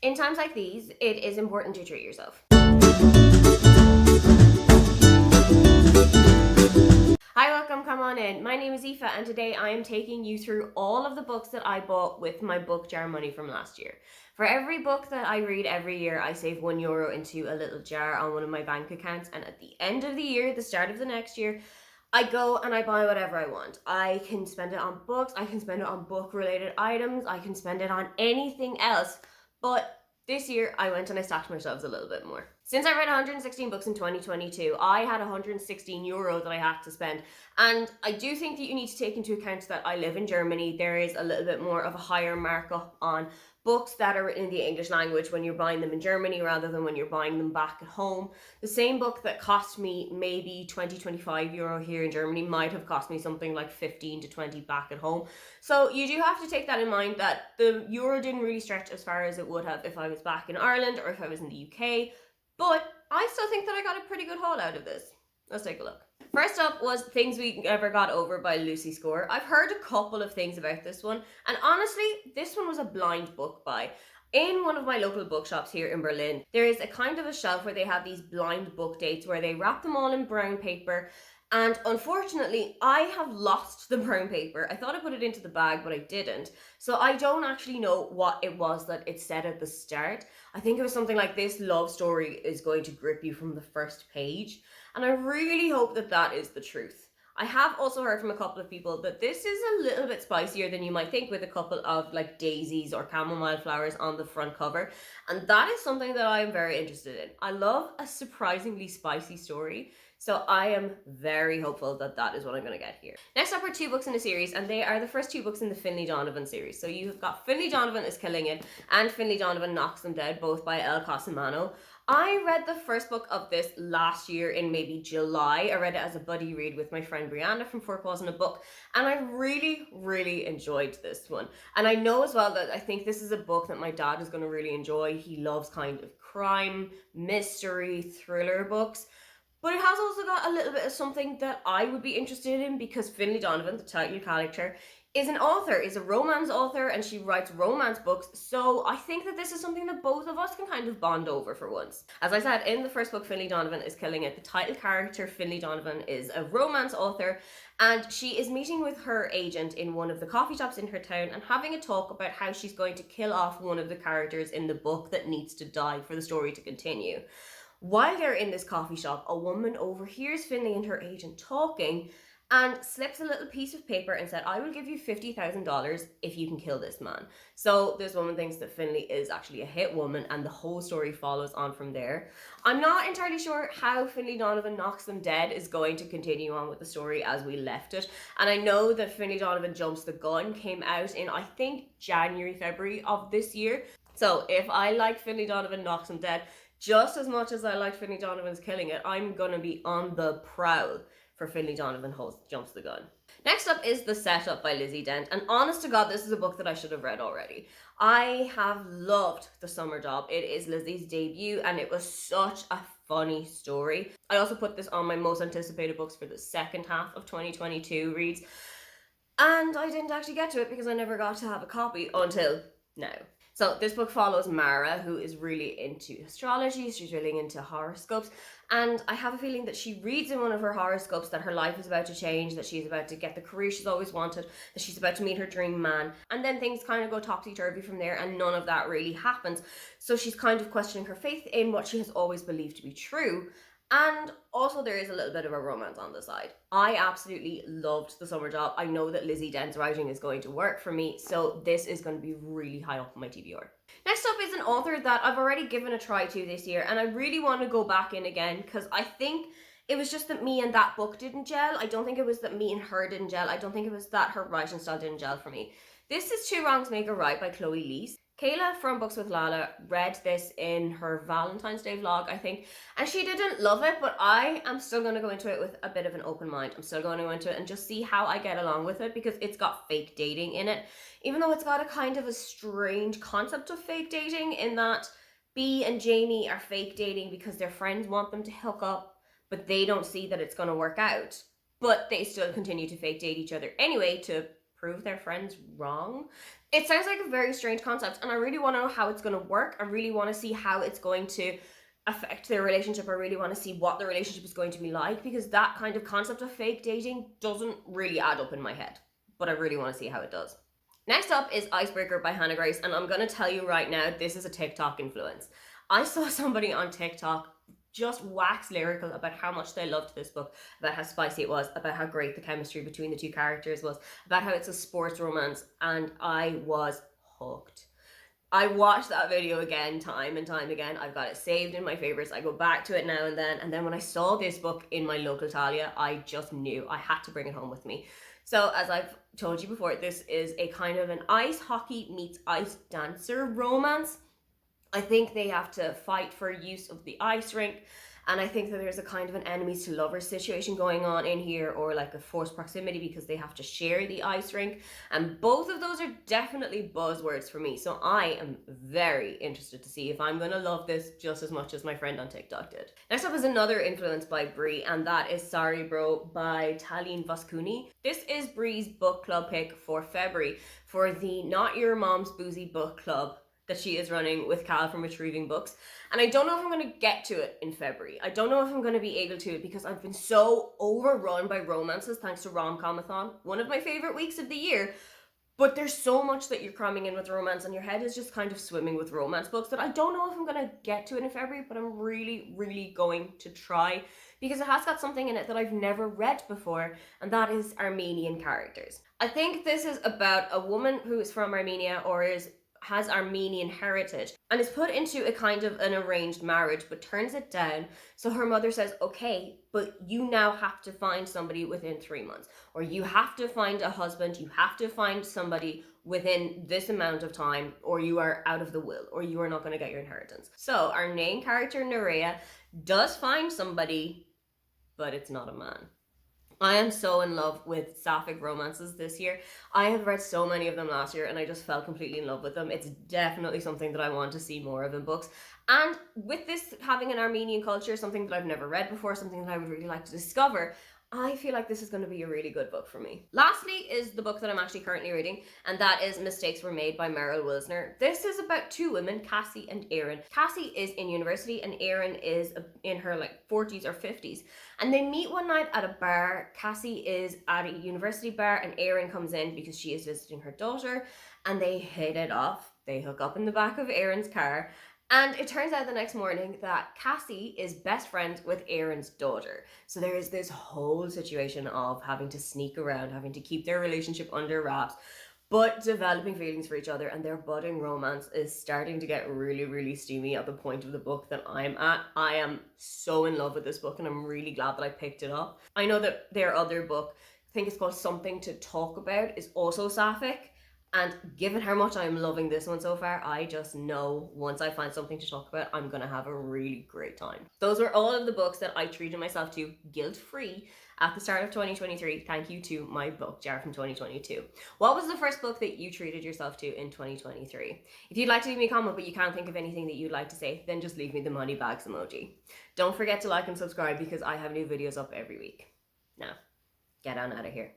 In times like these, it is important to treat yourself. Hi, welcome, come on in. My name is Aoife and today I am taking you through all of the books that I bought with my book jar money from last year. For every book that I read every year, I save €1 into a little jar on one of my bank accounts, and at the end of the year, the start of the next year, I go and I buy whatever I want. I can spend it on books, I can spend it on book-related items, I can spend it on anything else, but this year, I went and I stacked my shelves a little bit more. Since I read 116 books in 2022, I had €116 that I had to spend. And I do think that you need to take into account that I live in Germany. There is a little bit more of a higher markup on books that are written in the English language when you're buying them in Germany rather than when you're buying them back at home. The same book that cost me maybe €20-25 here in Germany might have cost me something like 15 to 20 back at home. So you do have to take that in mind, that the euro didn't really stretch as far as it would have if I was back in Ireland or if I was in the UK. But I still think that I got a pretty good haul out of this. Let's take a look. First up was Things We Never Got Over by Lucy Score. I've heard a couple of things about this one, and honestly, this one was a blind book buy. In one of my local bookshops here in Berlin, there is a kind of a shelf where they have these blind book dates where they wrap them all in brown paper. And unfortunately, I have lost the brown paper. I thought I put it into the bag, but I didn't. So I don't actually know what it was that it said at the start. I think it was something like, this love story is going to grip you from the first page. And I really hope that that is the truth. I have also heard from a couple of people that this is a little bit spicier than you might think, with a couple of like daisies or chamomile flowers on the front cover. And that is something that I am very interested in. I love a surprisingly spicy story. So I am very hopeful that that is what I'm going to get here. Next up are two books in the series, and they are the first two books in the Finlay Donovan series. So you've got Finlay Donovan Is Killing It and Finlay Donovan Knocks Them Dead, both by El Cosimano. I read the first book of this last year in maybe July. I read it as a buddy read with my friend Brianna from Four Paws in a Book, and I really enjoyed this one. And I know as well that I think this is a book that my dad is going to really enjoy. He loves kind of crime, mystery, thriller books. But it has also got a little bit of something that I would be interested in, because Finlay Donovan, the title character, is an author, is a romance author, and she writes romance books. So I think that this is something that both of us can kind of bond over for once. As I said, in the first book, Finlay Donovan Is Killing It, the title character, Finlay Donovan, is a romance author, and she is meeting with her agent in one of the coffee shops in her town and having a talk about how she's going to kill off one of the characters in the book that needs to die for the story to continue. While they're in this coffee shop, a woman overhears Finlay and her agent talking and slips a little piece of paper and said, I will give you $50,000 if you can kill this man. So this woman thinks that Finlay is actually a hit woman, and the whole story follows on from there. I'm not entirely sure how Finlay Donovan Knocks Them Dead is going to continue on with the story as we left it. And I know that Finlay Donovan Jumps the Gun came out in, I think, January, February of this year. So if I like Finlay Donovan Knocks Them Dead just as much as I like Finlay Donovan's Killing It, I'm gonna be on the prowl for Finlay Donovan Jumps the Gun. Next up is The Setup by Lizzie Dent, and honest to God, this is a book that I should have read already. I have loved The Summer Job. It is Lizzie's debut, and it was such a funny story. I also put this on my most anticipated books for the second half of 2022 reads, and I didn't actually get to it because I never got to have a copy until now. So this book follows Mara, who is really into astrology. She's really into horoscopes. And I have a feeling that she reads in one of her horoscopes that her life is about to change, that she's about to get the career she's always wanted, that she's about to meet her dream man. And then things kind of go topsy-turvy from there, and none of that really happens. So she's kind of questioning her faith in what she has always believed to be true. And also there is a little bit of a romance on the side. I absolutely loved The Summer Job. I know that Lizzie Dent's writing is going to work for me, so this is going to be really high up on my TBR. Next up is an author that I've already given a try to this year, and I really want to go back in again because I think it was just that me and that book didn't gel. I don't think it was that me and her didn't gel. I don't think it was that her writing style didn't gel for me. This is Two Wrongs Make a Right by Chloe Leese. Kayla from Books with Lala read this in her Valentine's Day vlog, I think, and she didn't love it, but I am still going to go into it with a bit of an open mind. I'm still going to go into it and just see how I get along with it, because it's got fake dating in it, even though it's got a kind of a strange concept of fake dating in that Bea and Jamie are fake dating because their friends want them to hook up, but they don't see that it's going to work out, but they still continue to fake date each other anyway to prove their friends wrong. It sounds like a very strange concept, and I really want to know how it's going to work. I really want to see how it's going to affect their relationship. I really want to see what the relationship is going to be like, because that kind of concept of fake dating doesn't really add up in my head, but I really want to see how it does. Next up is Icebreaker by Hannah Grace, and I'm going to tell you right now, this is a TikTok influence. I saw somebody on TikTok just wax lyrical about how much they loved this book, about how spicy it was, about how great the chemistry between the two characters was, about how it's a sports romance, and I was hooked. I watched that video again, time and time again. I've got it saved in my favorites. I go back to it now and then when I saw this book in my local Talia, I just knew I had to bring it home with me. So as I've told you before, this is a kind of an ice hockey meets ice dancer romance. I think they have to fight for use of the ice rink, and I think that there's a kind of an enemies to lovers situation going on in here, or like a forced proximity because they have to share the ice rink, and both of those are definitely buzzwords for me. So I am very interested to see if I'm going to love this just as much as my friend on TikTok did. Next up is another influence by Brie, and that is Sorry Bro by Taline Voskuni. This is Brie's book club pick for February for the Not Your Mom's Boozy book club that she is running with Cal from Retrieving Books. And I don't know if I'm going to get to it in February. I don't know if I'm going to be able to, because I've been so overrun by romances thanks to Rom-Comathon, one of my favorite weeks of the year. But there's so much that you're cramming in with romance, and your head is just kind of swimming with romance books, that I don't know if I'm going to get to it in February, but I'm really, really going to try, because it has got something in it that I've never read before, and that is Armenian characters. I think this is about a woman who is from Armenia, or has Armenian heritage, and is put into a kind of an arranged marriage, but turns it down. So her mother says, okay, but you now have to find somebody within 3 months, or you have to find a husband, you have to find somebody within this amount of time, or you are out of the will, or you are not going to get your inheritance. So our main character, Nerea, does find somebody, but it's not a man. I am so in love with sapphic romances this year. I have read so many of them last year, and I just fell completely in love with them. It's definitely something that I want to see more of in books. And with this having an Armenian culture, something that I've never read before, something that I would really like to discover, I feel like this is going to be a really good book for me. Lastly is the book that I'm actually currently reading, and that is Mistakes Were Made by Meryl Wilsner. This is about two women, Cassie and Erin. Cassie is in university and Erin is in her 40s or 50s. And they meet one night at a bar. Cassie is at a university bar and Erin comes in because she is visiting her daughter, and they hit it off. They hook up in the back of Erin's car. And it turns out the next morning that Cassie is best friends with Erin's daughter. So there is this whole situation of having to sneak around, having to keep their relationship under wraps, but developing feelings for each other, and their budding romance is starting to get really, really steamy at the point of the book that I'm at. I am so in love with this book, and I'm really glad that I picked it up. I know that their other book, I think it's called Something to Talk About, is also sapphic. And given how much I'm loving this one so far, I just know once I find something to talk about, I'm going to have a really great time. Those were all of the books that I treated myself to guilt-free at the start of 2023. Thank you to my book jar from 2022. What was the first book that you treated yourself to in 2023? If you'd like to leave me a comment but you can't think of anything that you'd like to say, then just leave me the money bags emoji. Don't forget to like and subscribe, because I have new videos up every week. Now, get on out of here.